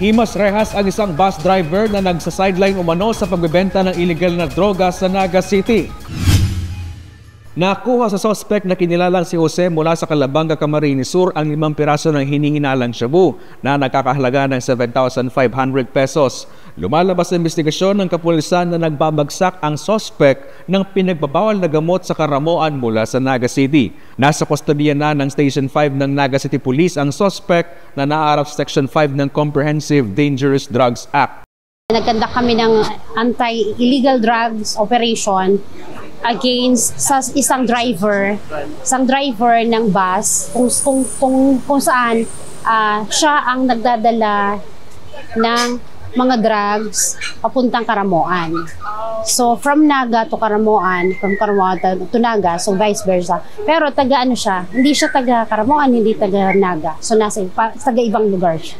Himas rehas ang isang bus driver na nagsa-sideline umano sa pagbebenta ng illegal na droga sa Naga City. Nakuha sa suspect na kinilalang si Jose mula sa Calabanga, Camarines Sur ang 5 piraso ng hinihinalang shabu na nagkakahalaga ng 7,500 pesos. Lumalabas sa investigasyon ng kapulisan na nagbabagsak ang suspect ng pinagbabawal na gamot sa karamoan mula sa Naga City. Nasa kustodiya na ng Station 5 ng Naga City Police ang suspect na naaarap sa Section 5 ng Comprehensive Dangerous Drugs Act. Nagkanda kami ng anti-illegal drugs operation against sa isang driver ng bus kung saan siya ang nagdadala ng mga drugs papuntang Karamoan. So from Naga to Karamoan, from Karamoan to Naga, so vice versa. Pero taga ano siya, hindi siya taga Karamoan, hindi taga Naga. So taga ibang lugar siya.